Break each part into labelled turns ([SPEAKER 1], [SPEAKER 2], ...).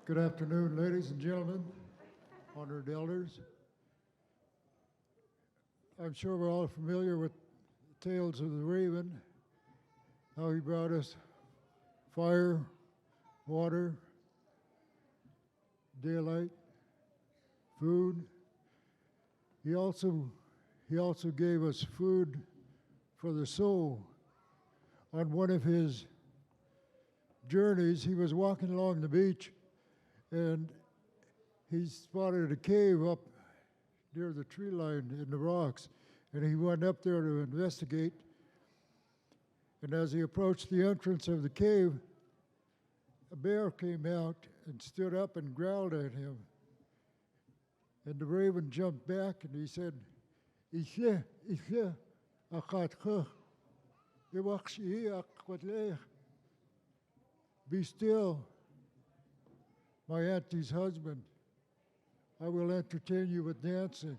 [SPEAKER 1] Good afternoon, ladies and gentlemen, honored elders. I'm sure we're all familiar with the tales of the raven, how he brought us fire, water, daylight, food. He also gave us food for the soul. On one of his journeys, he was walking along the beach and he spotted a cave up near the tree line in the rocks, and he went up there to investigate. And as he approached the entrance of the cave, a bear came out and stood up and growled at him. And the raven jumped back and he said, "Ishe, ishe, akatche, iwakshi akwatle." Be still, my auntie's husband. I will entertain you with dancing.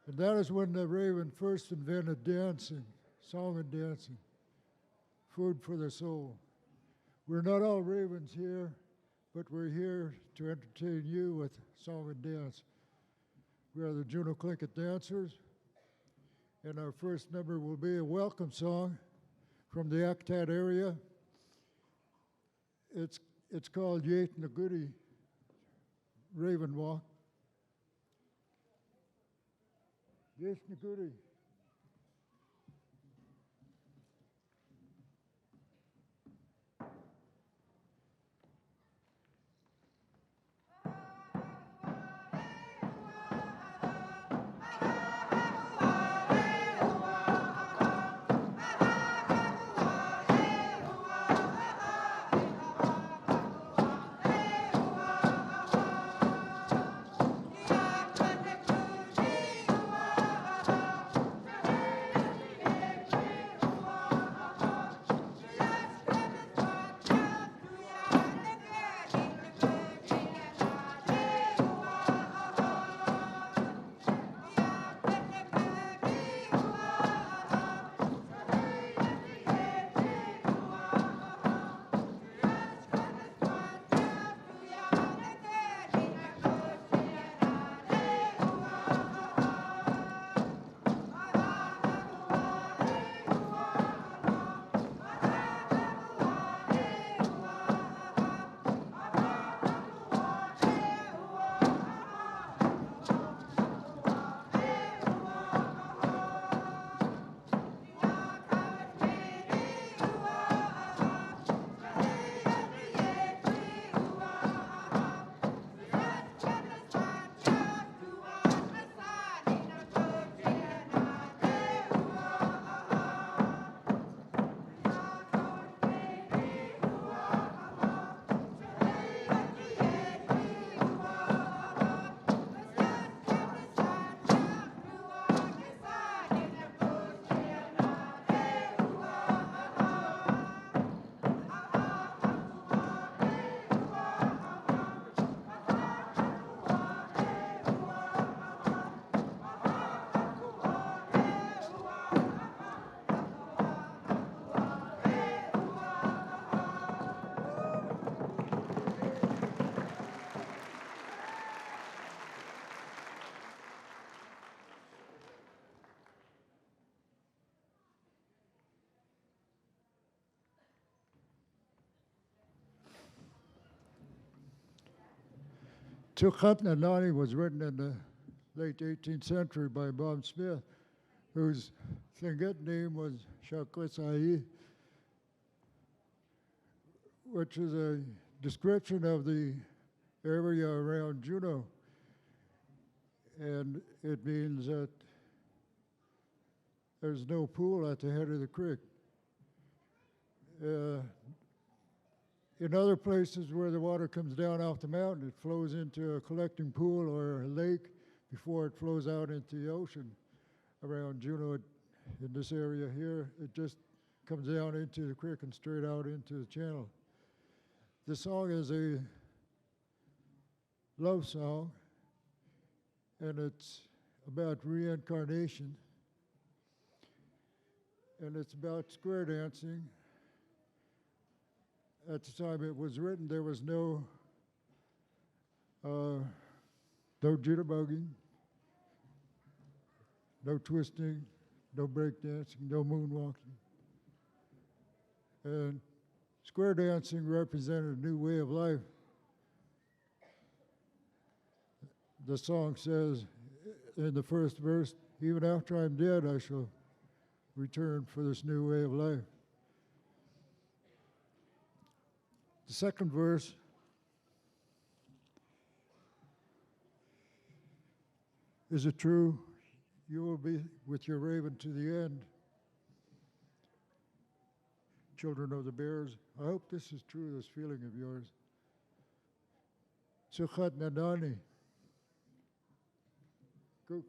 [SPEAKER 1] And that is when the raven first invented dancing, song and dancing, food for the soul. We're not all ravens here, but we're here to entertain you with song and dance. We are the Juneau Tlingit dancers, and our first number will be a welcome song from the Actat area. It's called Yate Nagudi Raven Walk. Yate Nagudi. Tukhatnanani was written in the late 18th century by Bob Smith, whose Tlingit name was Shakwesai, which is a description of the area around Juneau. And it means that there's no pool at the head of the creek. In other places where the water comes down off the mountain, it flows into a collecting pool or a lake before it flows out into the ocean. Around Juneau, in this area here, it just comes down into the creek and straight out into the channel. The song is a love song, and it's about reincarnation, and it's about square dancing. At the time it was written, there was no No jitterbugging, no twisting, no breakdancing, no moonwalking. And square dancing represented a new way of life. The song says in the first verse, even after I'm dead, I shall return for this new way of life. The second verse is it true? You will be with your raven to the end. Children of the bears, I hope this is true, this feeling of yours. Suchat Nadani. Cook.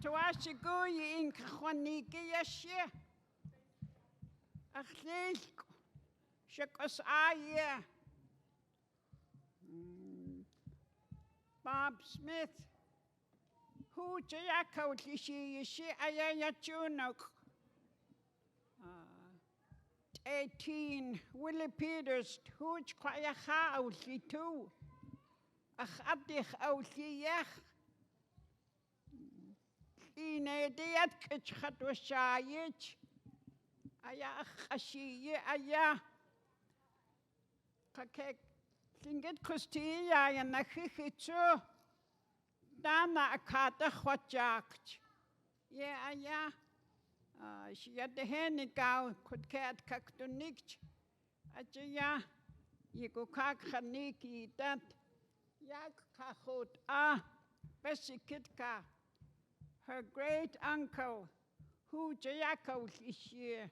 [SPEAKER 2] Tuashigoyi in Kahwaniki Achilko Shakos Aya Bob Smith who Jayako Tishi Ayaya Juneau 18 Willie Peters Hooch Kwayaha Outli 2 Achabdich Outli Yach Ine diat kachat was shayich aya khashiye aya kakek Tlingit kustia ya nakhikhichu dana akata khwachakt ye aya shia deheni kau kutkat kaktunikch achaya yikukak khaniki tat yak kakhut besikitka her great uncle who jayakol ishye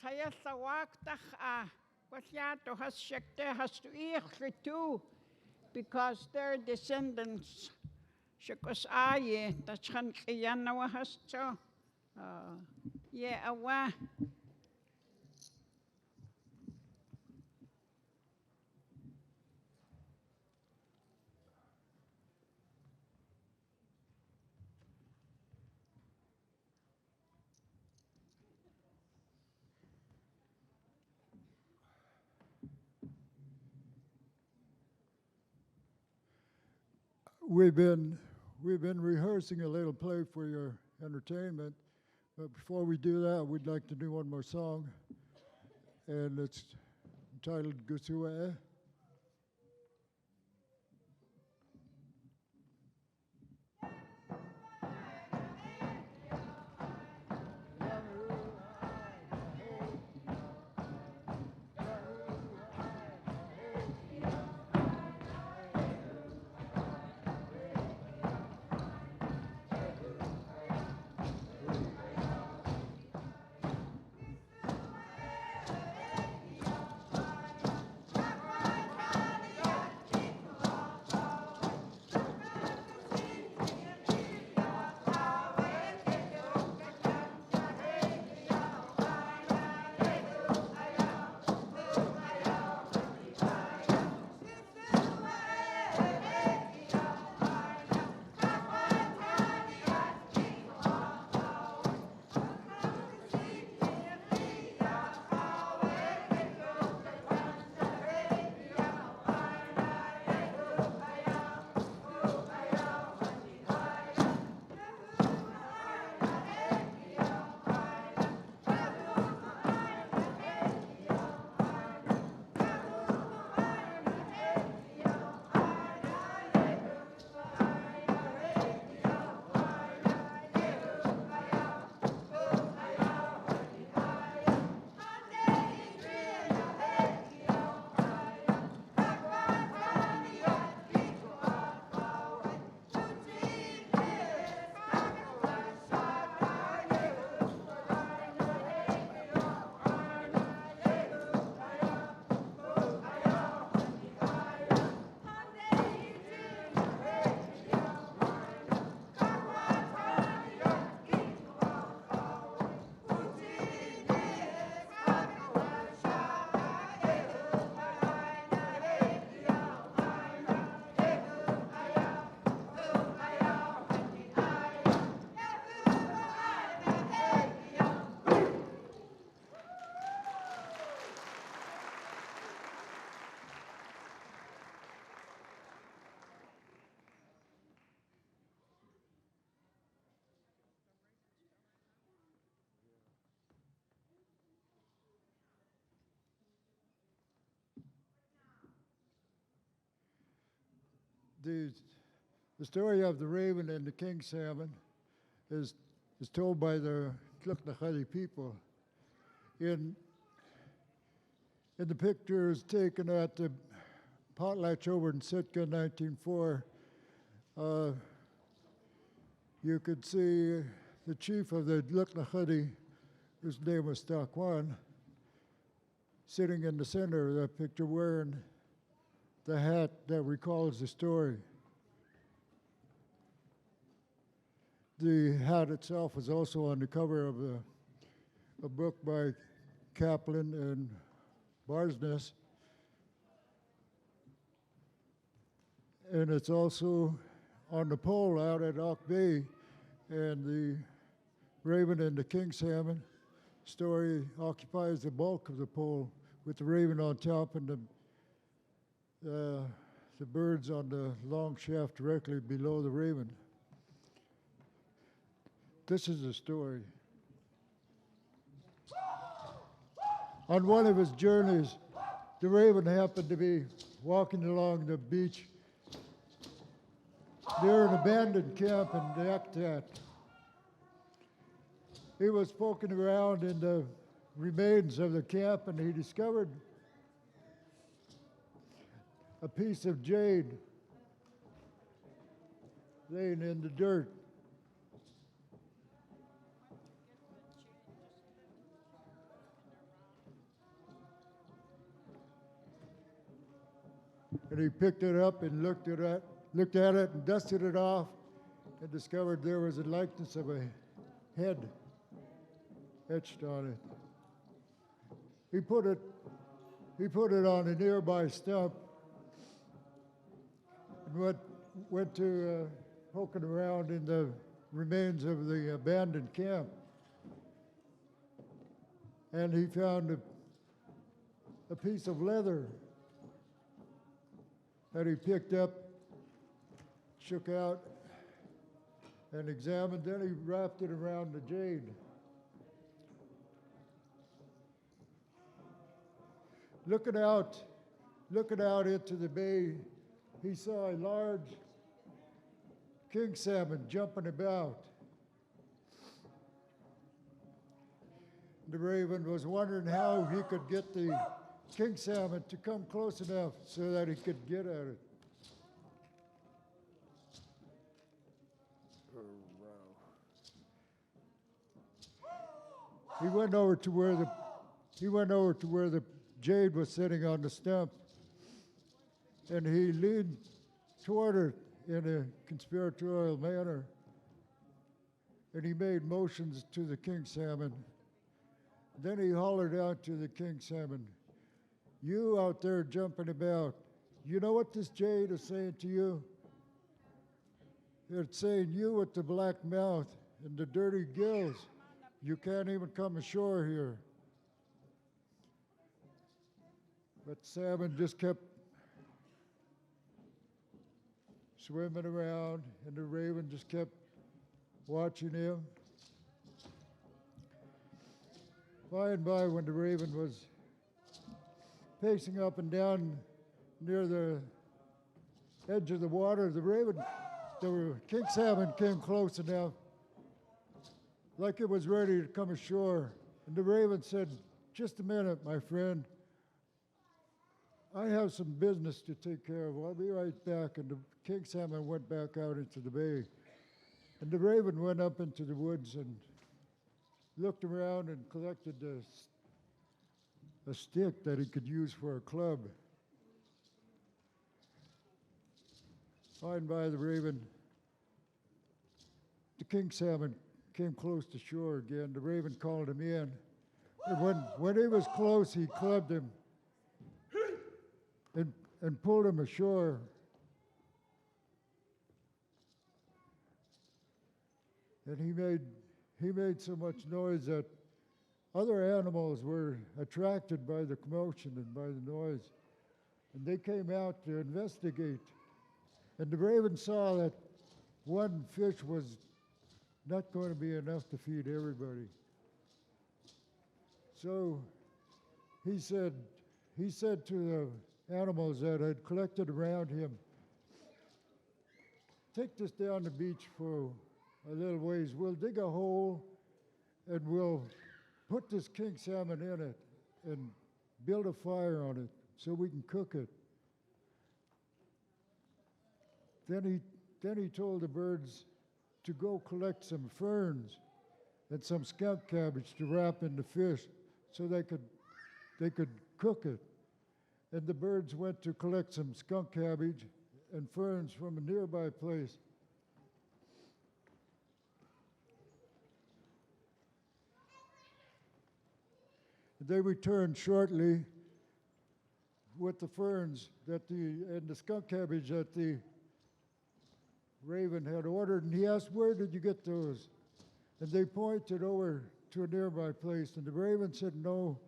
[SPEAKER 2] khaya sawak takh Kwasyato has shekte has to too because their descendants shekos aye tachan kiyanawa has to yeah awa
[SPEAKER 1] We've been rehearsing a little play for your entertainment, but before we do that, we'd like to do one more song, and it's entitled Gusue. The story of the raven and the king salmon is told by the Tlingit people. In the pictures taken at the potlatch over in Sitka in 1904, you could see the chief of the Tlingit, whose name was Stakwan, sitting in the center of that picture wearing the hat that recalls the story. The hat itself was also on the cover of a book by Kaplan and Barsness. And it's also on the pole out at Ock Bay, and the raven and the king salmon story occupies the bulk of the pole, with the raven on top and the birds on the long shaft directly below the raven. This is the story. On one of his journeys, the raven happened to be walking along the beach near an abandoned camp in Tlingit. He was poking around in the remains of the camp and he discovered a piece of jade laying in the dirt. And he picked it up and looked at it and dusted it off and discovered there was a likeness of a head etched on it. He put it on a nearby stump and went to poking around in the remains of the abandoned camp. And he found a piece of leather that he picked up, shook out, and examined. Then he wrapped it around the jade. Looking out into the bay, he saw a large king salmon jumping about. The raven was wondering how he could get the king salmon to come close enough so that he could get at it. He went over to where the jade was sitting on the stump, and he leaned toward it in a conspiratorial manner, and he made motions to the king salmon. Then he hollered out to the king salmon, "You out there jumping about, you know what this jade is saying to you? It's saying you with the black mouth and the dirty gills, you can't even come ashore here." But salmon just kept swimming around, and the raven just kept watching him. By and by, when the raven was pacing up and down near the edge of the water, the king salmon came close enough, like it was ready to come ashore. And the raven said, "Just a minute, my friend. I have some business to take care of. I'll be right back." And the king salmon went back out into the bay. And the raven went up into the woods and looked around and collected a stick that he could use for a club. By and by, the king salmon came close to shore again. The raven called him in. And when he was close, he clubbed him and pulled him ashore. And he made so much noise that other animals were attracted by the commotion and by the noise. And they came out to investigate. And the raven saw that one fish was not going to be enough to feed everybody. So he said to the animals that had collected around him, "Take this down the beach for a little ways. We'll dig a hole and we'll put this king salmon in it and build a fire on it so we can cook it." Then he told the birds to go collect some ferns and some skunk cabbage to wrap in the fish so they could cook it. And the birds went to collect some skunk cabbage and ferns from a nearby place. They returned shortly with the ferns and the skunk cabbage that the raven had ordered, and he asked, "Where did you get those?" And they pointed over to a nearby place, and the raven said, No,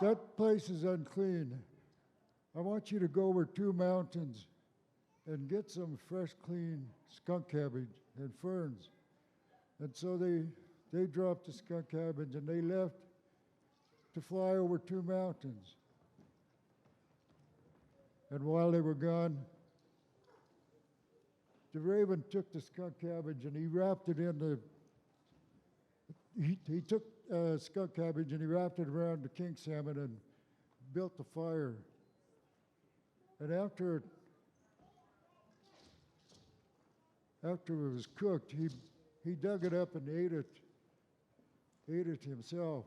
[SPEAKER 1] that place is unclean. I want you to go over 2 mountains and get some fresh, clean skunk cabbage and ferns. And so they dropped the skunk cabbage and they left to fly over 2 mountains. And while they were gone, the raven took the skunk cabbage and he wrapped it in the, he took skunk cabbage and he wrapped it around the king salmon and built the fire. And after it was cooked, he dug it up and ate it himself.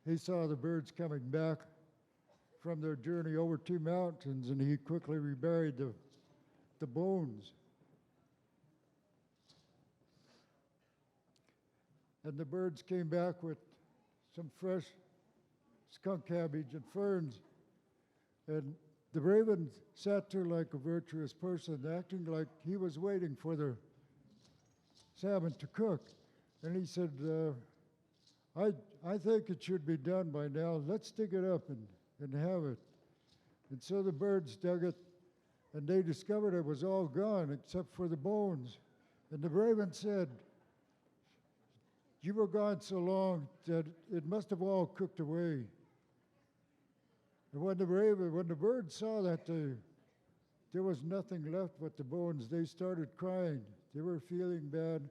[SPEAKER 1] He saw the birds coming back from their journey over 2 mountains, and he quickly reburied the bones. And the birds came back with some fresh skunk cabbage and ferns. And the raven sat there like a virtuous person, acting like he was waiting for the salmon to cook. And he said, I think it should be done by now. Let's dig it up and have it. And so the birds dug it, and they discovered it was all gone except for the bones. And the raven said, "You were gone so long that it must have all cooked away." And when the birds saw that there was nothing left but the bones, they started crying. They were feeling bad.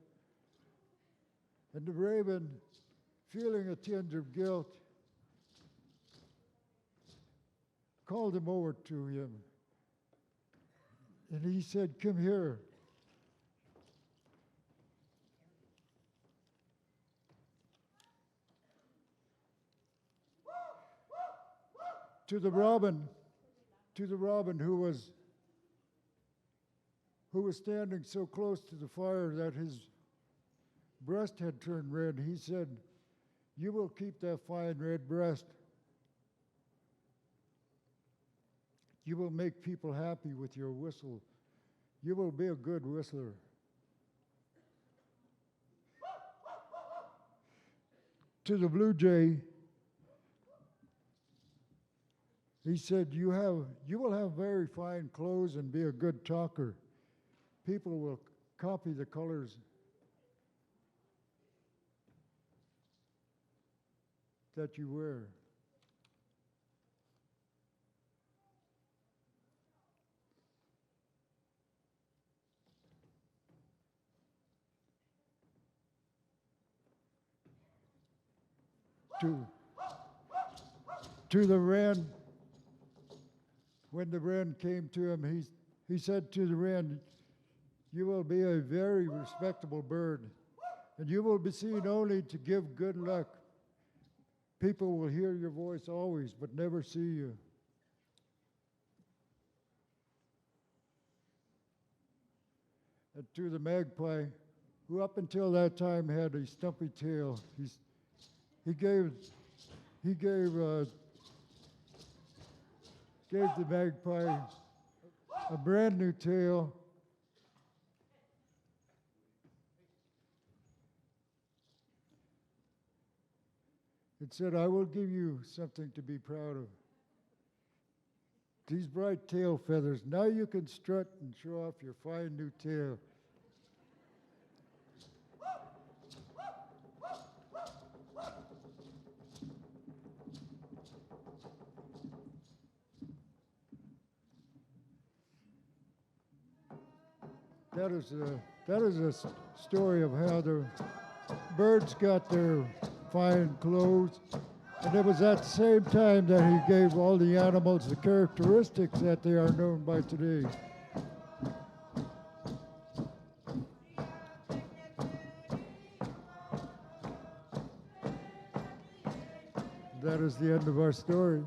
[SPEAKER 1] And the raven, feeling a tinge of guilt, called him over to him. And he said, "Come here." To the robin who was standing so close to the fire that his breast had turned red, he said, "You will keep that fine red breast. You will make people happy with your whistle. You will be a good whistler." To the blue jay, he said, you will have very fine clothes and be a good talker. People will copy the colors that you wear. To the wren, when the wren came to him, he said to the wren, "You will be a very respectable bird, and you will be seen only to give good luck. People will hear your voice always, but never see you." And to the magpie, who up until that time had a stumpy tail, he gave the magpie a brand new tail. It said, "I will give you something to be proud of. These bright tail feathers. Now you can strut and show off your fine new tail." That is a story of how the birds got their fine clothes. And it was at the same time that he gave all the animals the characteristics that they are known by today. That is the end of our story.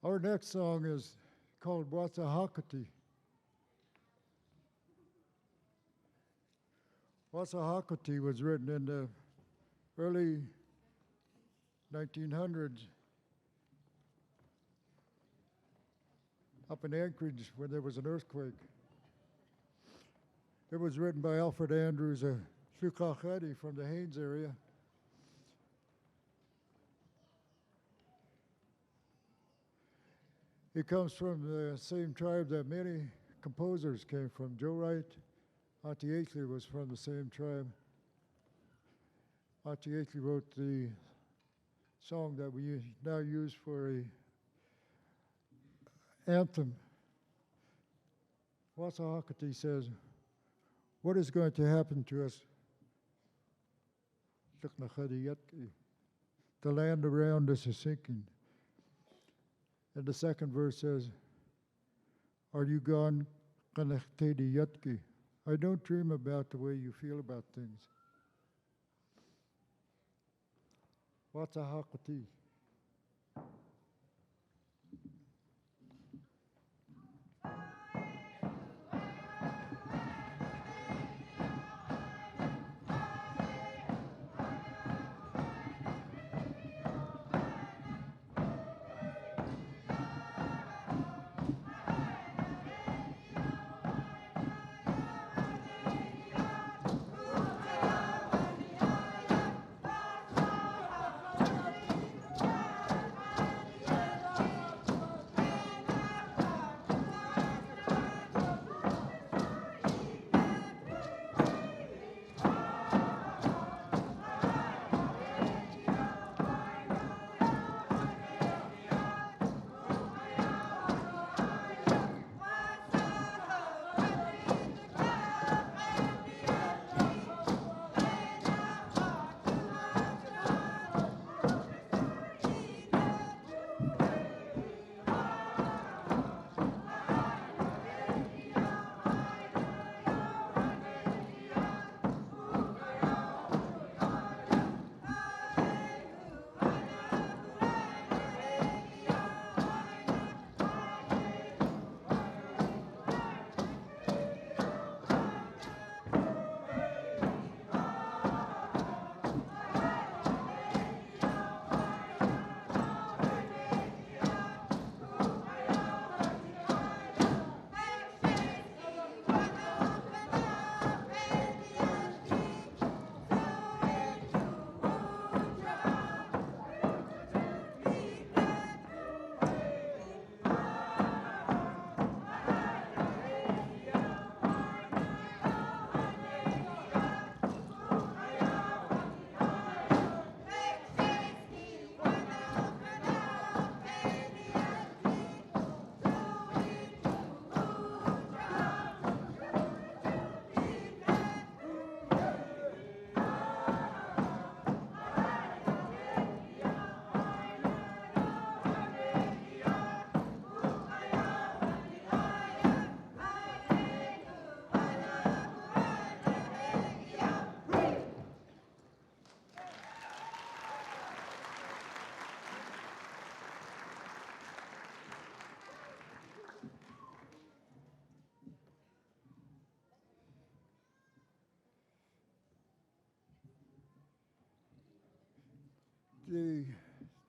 [SPEAKER 1] Our next song is called Wasahakati. Wasahakati was written in the early 1900s up in Anchorage when there was an earthquake. It was written by Alfred Andrews, a Tlingit from the Haines area. It comes from the same tribe that many composers came from. Joe Wright, Auntie Akeley was from the same tribe. Auntie Akeley wrote the song that we now use for a anthem. Wasahakati says, what is going to happen to us? The land around us is sinking. And the second verse says, are you gone? I don't dream about the way you feel about things. Wasahakati.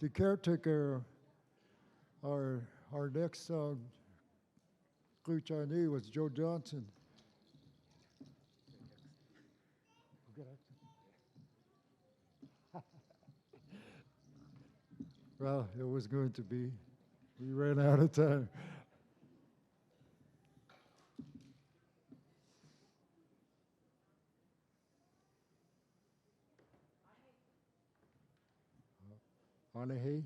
[SPEAKER 1] The caretaker, our next song, Kluchani, was Joe Johnson. Well, it was going to be. We ran out of time. Anahe.